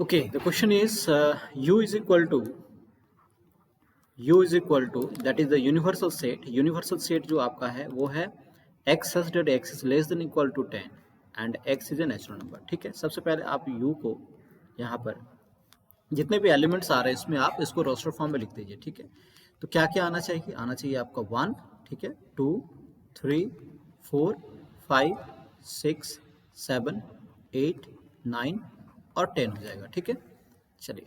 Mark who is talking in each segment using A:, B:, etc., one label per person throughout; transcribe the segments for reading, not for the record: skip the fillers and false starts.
A: Okay, the question is u is equal to that is the universal set. Universal set जो आपका है वो है x such that x is less than equal to 10 and x is a natural number. ठीक है, सबसे पहले आप u को यहाँ पर जितने भी एलिमेंट्स आ रहे हैं इसमें आप इसको रोस्टर फॉर्म में लिख दीजिए. ठीक है, तो क्या क्या आना चाहिए? आना चाहिए आपका 1, ठीक है, 2, 3, 4, 5, 6, 7, 8, 9 और 10 हो जाएगा. ठीक है, चलिए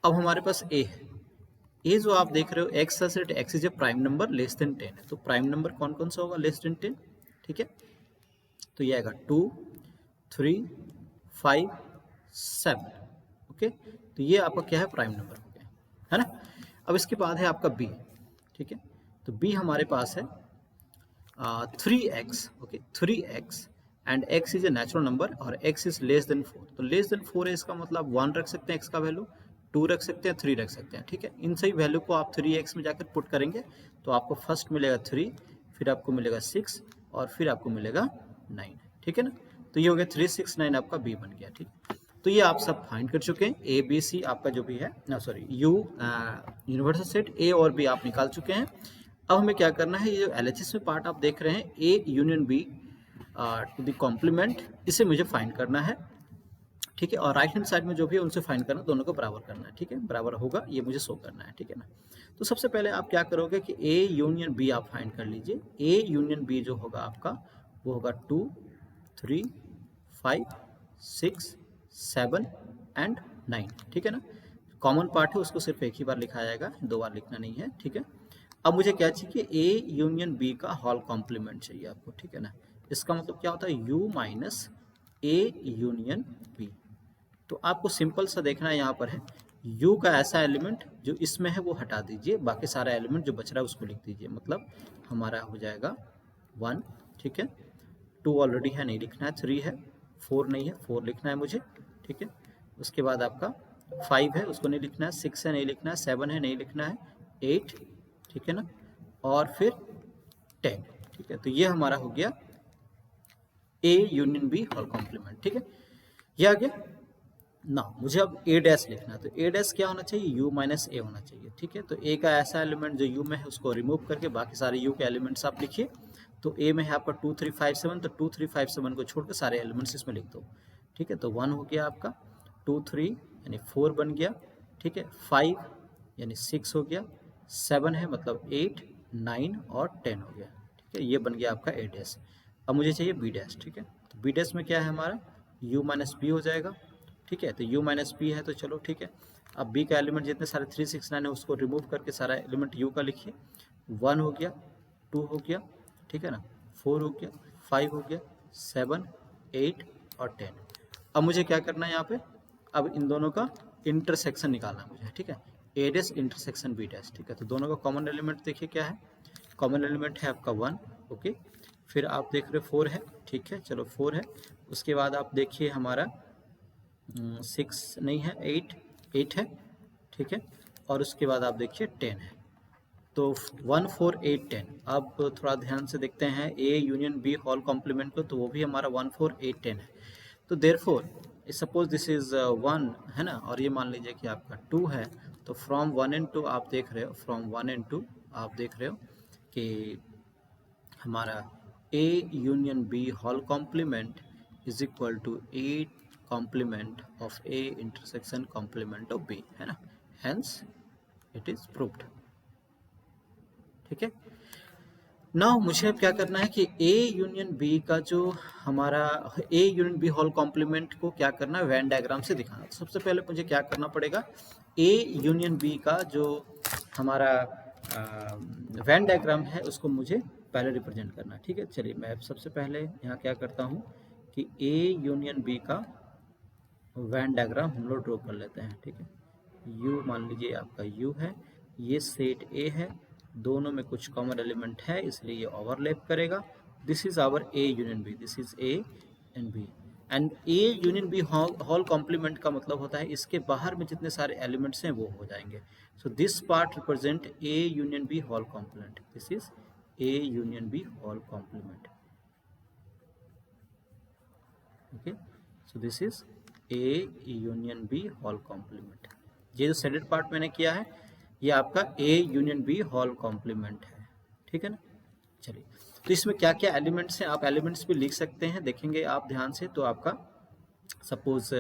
A: अब हमारे पास a है. a जो आप देख रहे हो x set x is a prime number less than 10 है. तो प्राइम नंबर कौन कौन सा होगा लेस देन 10? ठीक है, तो ये आएगा 2, 3, 5, 7. ओके, तो ये आपका क्या है? प्राइम नंबर हो गया है ना. अब इसके बाद है आपका b. ठीक है, तो b हमारे पास है 3x. Okay, 3x and x is a natural number और x इज लेस देन 4. तो लेस देन 4 है, इसका मतलब 1 रख सकते हैं x का वैल्यू, 2 रख सकते हैं, 3 रख सकते हैं. ठीक है, इन सही वैल्यू को आप 3x में जाकर पुट करेंगे तो आपको फर्स्ट मिलेगा 3, फिर आपको मिलेगा 6 और फिर आपको मिलेगा 9. ठीक है ना, तो ये हो गया 3, 6, 9 आपका b बन गया. ठीक, तो ये आप सब फाइंड कर चुके हैं. ए बी सी आपका जो भी है ना, सॉरी यू यूनिवर्सल सेट ए और बी आप निकाल चुके हैं. अब हमें क्या करना है, ये जो एलएचएस में पार्ट आप देख रहे हैं A union B to the complement, इसे मुझे फाइंड करना है. ठीक है, और राइट हैंड साइड में जो भी है उनसे फाइंड करना, दोनों को बराबर करना है. ठीक है, बराबर होगा ये मुझे शो करना है. ठीक है ना, तो सबसे पहले आप क्या करोगे कि ए यूनियन बी आप फाइंड कर लीजिए. ए यूनियन बी जो होगा आपका वो होगा 2, 3, 5, 6, 7 एंड 9. ठीक है ना, कॉमन पार्ट है उसको सिर्फ एक ही बार लिखा जाएगा, 2 बार लिखना नहीं है. ठीक है, अब मुझे क्या चाहिए? ए यूनियन बी का होल कॉम्प्लीमेंट चाहिए आपको. ठीक है ना, इसका मतलब क्या होता है? U minus A union B. तो आपको सिंपल सा देखना है, यहाँ पर है u का ऐसा एलिमेंट जो इसमें है वो हटा दीजिए, बाकी सारा एलिमेंट जो बच रहा है उसको लिख दीजिए. मतलब हमारा हो जाएगा 1. ठीक है, 2 ऑलरेडी है नहीं लिखना है, 3 है, 4 नहीं है 4 लिखना है मुझे. ठीक है, उसके बाद आपका 5 है उसको नहीं लिखना है, 6 है नहीं लिखना है, 7 है नहीं लिखना है, 8. ठीक है ना, और फिर 10. ठीक है, तो ये हमारा हो गया A union B whole complement. ठीक है, ये आ गया ना. मुझे अब ए डैश लिखना है, तो ए डैश क्या होना चाहिए? यू माइनस ए होना चाहिए. ठीक है, तो ए का ऐसा एलिमेंट जो यू में है उसको रिमूव करके बाकी सारे यू के एलिमेंट्स आप लिखिए. तो ए में है आपका 2, 3, 5, 7, तो 2, 3, 5, 7 को छोड़कर सारे एलिमेंट्स इसमें लिख दो. ठीक है, तो 1 हो गया आपका, 2, 3 यानी 4 बन गया. ठीक है, 5 यानी 6 हो गया, 7 है मतलब 8, 9 और 10 हो गया. ठीक है, ये बन गया आपका ए डैश. अब मुझे चाहिए बी डैश. ठीक है, तो बी डैश में क्या है हमारा? यू माइनस बी हो जाएगा. ठीक है, तो u माइनस पी है तो चलो ठीक है. अब b का एलिमेंट जितने सारे 3, 6, 9 है उसको रिमूव करके सारा एलिमेंट u का लिखिए. 1 हो गया, 2 हो गया, ठीक है ना, 4 हो गया, 5 हो गया, 7, 8 और 10. अब मुझे क्या करना है यहाँ पे? अब इन दोनों का इंटरसेक्शन निकालना है मुझे. ठीक है, a dash intersection b dash. ठीक है, तो दोनों का कॉमन एलिमेंट देखिए क्या है. कॉमन एलिमेंट है आपका 1. ओके, फिर आप देख रहे हो 4 है. ठीक है, चलो 4 है. उसके बाद आप देखिए हमारा 6 नहीं है, 8 है. ठीक है, और उसके बाद आप देखिए 10 है. तो 1, 4, 8, 10. अब थोड़ा ध्यान से देखते हैं A union B whole complement को, तो वो भी हमारा 1, 4, 8, 10 है. तो देयरफॉर सपोज दिस इज 1 है ना, और ये मान लीजिए कि आपका 2 है. तो फ्रॉम 1 एंड 2 आप देख रहे हो, फ्रॉम 1 एंड 2 आप देख रहे हो कि हमारा A union B whole complement is equal to 8 complement of A intersection complement of B, है ना. Hence it is proved. ठीक है, नाउ मुझे अब क्या करना है कि ए यूनियन बी का जो हमारा A union B whole complement को क्या करना है? वेन डायग्राम से दिखाना. तो सबसे पहले मुझे क्या करना पड़ेगा? ए यूनियन बी का जो हमारा वेन डायग्राम है उसको मुझे पहले रिप्रेजेंट करना है. ठीक है, चलिए मैं सबसे पहले यहाँ क्या करता हूँ कि ए यूनियन बी का वेन डायग्राम हम लोग ड्रॉ कर लेते हैं. ठीक है, यू मान लीजिए आपका यू है, ये सेट ए है, दोनों में कुछ कॉमन एलिमेंट है इसलिए ये ओवरलैप करेगा. This is our A union B, this is A and B. And A union B whole complement का मतलब होता है इसके बाहर में जितने सारे एलिमेंट्स हैं वो हो जाएंगे. So this part represent A union B whole complement. This is A union B whole complement. Okay, so this is A union B whole complement. ये जो शेडेड पार्ट मैंने किया है ये आपका A union B whole complement है, ठीक है ना। चलिए, तो इसमें क्या क्या एलिमेंट्स हैं, आप एलिमेंट्स भी लिख सकते हैं, देखेंगे आप ध्यान से। तो आपका सपोज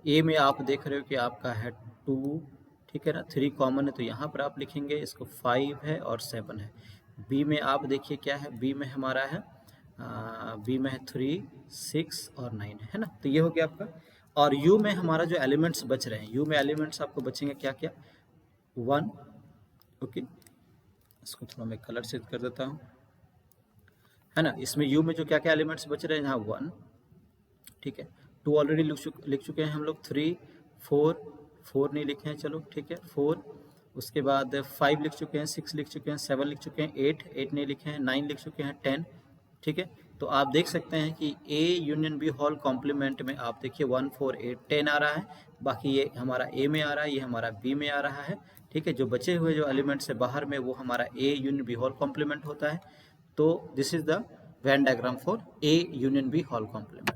A: ए में आप देख रहे हो कि आपका है 2, ठीक है ना, 3 कॉमन है तो यहाँ पर आप लिखेंगे इसको 5 है और 7 है। बी में आप देखिए क्या है, बी में हमारा है बी में है 3, 6 और 9 है ना, तो ये हो गया आपका। और यू में हमारा जो एलिमेंट्स बच रहे हैं, यू में एलिमेंट्स आपको बचेंगे क्या क्या, 1, ओके, इसको थोड़ा मैं कलर से कर देता हूँ, है ना। इसमें यू में जो क्या क्या एलिमेंट्स बच रहे हैं, यहाँ 1, ठीक है, 2 ऑलरेडी लिख चुके हैं हम लोग, 3, 4 नहीं लिखे हैं, चलो ठीक है 4, उसके बाद 5 लिख चुके हैं, 6 लिख चुके हैं, 7 लिख चुके हैं, 8 नहीं लिखे हैं, 9 लिख चुके हैं, 10, ठीक है। तो आप देख सकते हैं कि A union B whole complement में आप देखिए 1, 4, 8, 10 आ रहा है, बाकी ये हमारा ए में आ रहा है, ये हमारा बी में आ रहा है, ठीक है। जो बचे हुए जो एलिमेंट्स है बाहर में वो हमारा A union B whole complement होता है। तो this is the Venn diagram for A union B whole complement.